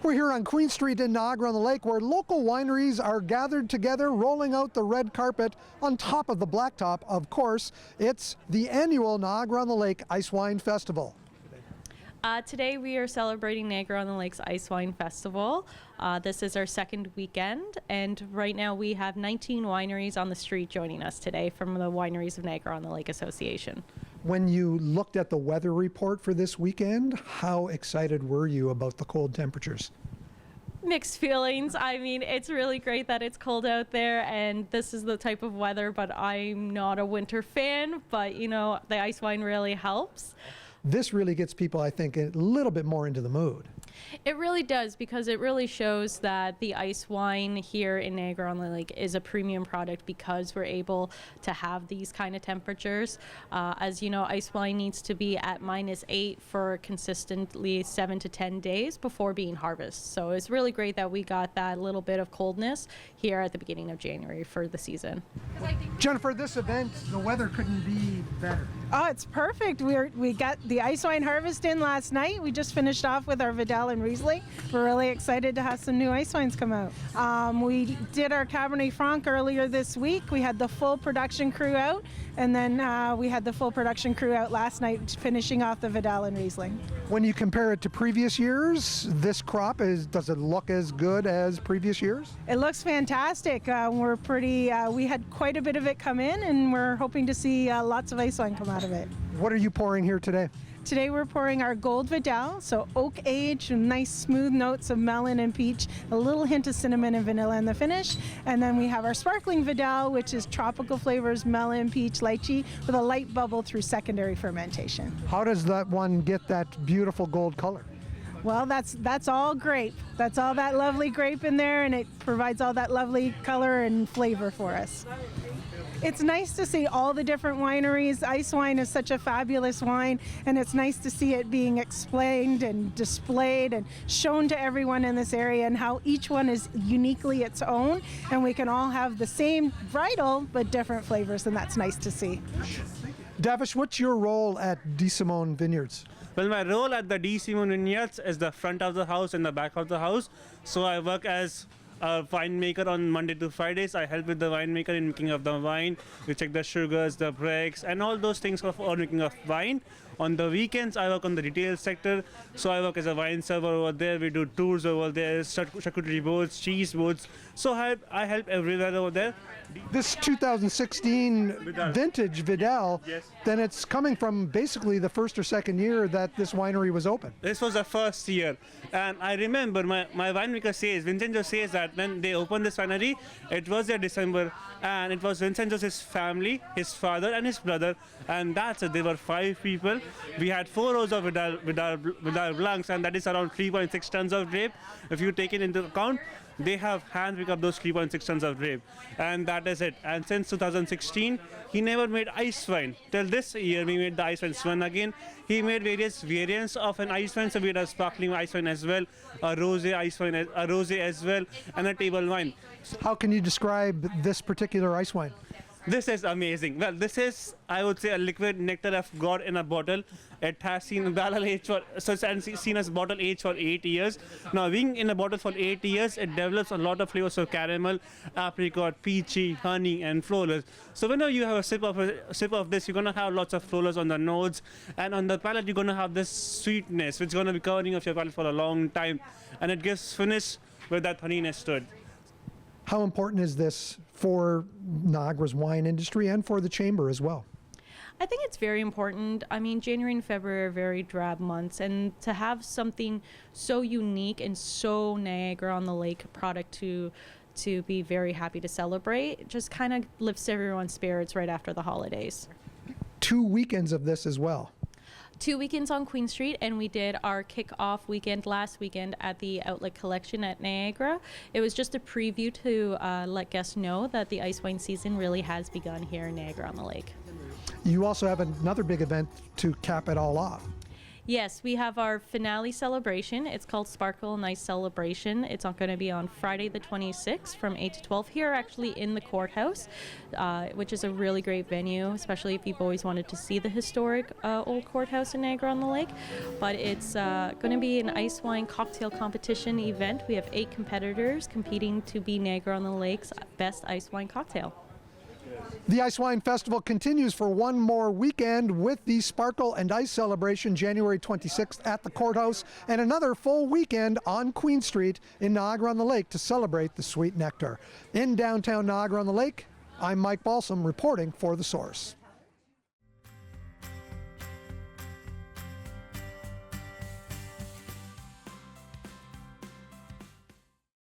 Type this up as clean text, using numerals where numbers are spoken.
We're here on Queen Street in Niagara-on-the-Lake, where local wineries are gathered together, rolling out the red carpet on top of the blacktop. Of course, it's the annual Niagara-on-the-Lake Icewine Festival. Today we are celebrating Niagara-on-the-Lake's Icewine Festival. This is our second weekend, and right now we have 19 wineries on the street joining us today from the Wineries of Niagara-on-the-Lake Association. When you looked at the weather report for this weekend, how excited were you about the cold temperatures? Mixed feelings. I mean, it's really great that it's cold out there and this is the type of weather, but I'm not a winter fan, but you know, the ice wine really helps. This really gets people, I think, a little bit more into the mood. It really does, because it really shows that the ice wine here in Niagara-on-the-Lake is a premium product because we're able to have these kind of temperatures. As you know, ice wine needs to be at -8 for consistently 7 to 10 days before being harvested. So it's really great that we got that little bit of coldness here at the beginning of January for the season. Jennifer, this event, the weather couldn't be better. Oh, it's perfect. We got the ice wine harvest in last night. We just finished off with our Vidal and Riesling. We're really excited to have some new ice wines come out. We did our Cabernet Franc earlier this week. We had the full production crew out, and then we had the full production crew out last night finishing off the Vidal and Riesling. When you compare it to previous years, this crop does it look as good as previous years? It looks fantastic. We had quite a bit of it come in, and we're hoping to see lots of ice wine come out of it. What are you pouring here today? Today we're pouring our Gold Vidal, so oak age, nice smooth notes of melon and peach, a little hint of cinnamon and vanilla in the finish. And then we have our Sparkling Vidal, which is tropical flavors, melon, peach, lychee, with a light bubble through secondary fermentation. How does that one get that beautiful gold color? Well, that's all grape. That's all that lovely grape in there, and it provides all that lovely color and flavor for us. It's nice to see all the different wineries. Ice wine is such a fabulous wine, and it's nice to see it being explained and displayed and shown to everyone in this area, and how each one is uniquely its own, and we can all have the same varietal but different flavors, and that's nice to see. Davish, what's your role at De Simone Vineyards? Well, my role at the De Simone Vineyards is the front of the house and the back of the house. So I work as a winemaker on Monday to Fridays. I help with the winemaker in making of the wine. We check the sugars, the breaks, and all those things for making of wine. On the weekends, I work on the retail sector. So I work as a wine server over there. We do tours over there, charcuterie boards, cheese boards. So I help everywhere over there. This 2016 vintage Vidal, Yes. then it's coming from basically the first or second year that this winery was open. This was the first year, and I remember my winemaker says, Vincenzo says that when they opened this winery, it was their December, and it was Vincenzo's family, his father and his brother, and that's it. There were 5 people. We had 4 rows of Vidal Blancs, and that is around 3.6 tons of grape. If you take it into account, they have hand-picked up those 3.6 tons of grape, and that is it. And since 2016, he never made ice wine. Till this year, we made the ice wine Swan again. He made various variants of an ice wine, so we had a sparkling ice wine as well, a rosé ice wine, a rosé as well, and a table wine. How can you describe this particular ice wine? This is amazing. Well, this is, I would say, a liquid nectar of God in a bottle. It has seen barrel age seen as bottle age for 8 years. Now, being in a bottle for 8 years, it develops a lot of flavors of caramel, apricot, peachy, honey, and florals. So whenever you have a sip of this, you're gonna have lots of florals on the notes, and on the palate, you're gonna have this sweetness, which is gonna be covering of your palate for a long time, and it gives finish with that honeyness to it. How important is this for Niagara's wine industry and for the chamber as well? I think it's very important. I mean, January and February are very drab months, and to have something so unique and so Niagara-on-the-Lake product to be very happy to celebrate, just kind of lifts everyone's spirits right after the holidays. 2 weekends of this as well. 2 weekends on Queen Street, and we did our kick-off weekend last weekend at the Outlet Collection at Niagara. It was just a preview to let guests know that the ice wine season really has begun here in Niagara-on-the-Lake. You also have another big event to cap it all off. Yes, we have our finale celebration. It's called Sparkle and Ice Celebration. It's going to be on Friday the 26th from 8 to 12 here actually in the courthouse, which is a really great venue, especially if you've always wanted to see the historic old courthouse in Niagara-on-the-Lake. But it's going to be an ice wine cocktail competition event. We have 8 competitors competing to be Niagara-on-the-Lake's best ice wine cocktail. The Icewine Festival continues for one more weekend with the Sparkle and Ice celebration January 26th at the courthouse and another full weekend on Queen Street in Niagara-on-the-Lake to celebrate the sweet nectar. In downtown Niagara-on-the-Lake, I'm Mike Balsom reporting for The Source.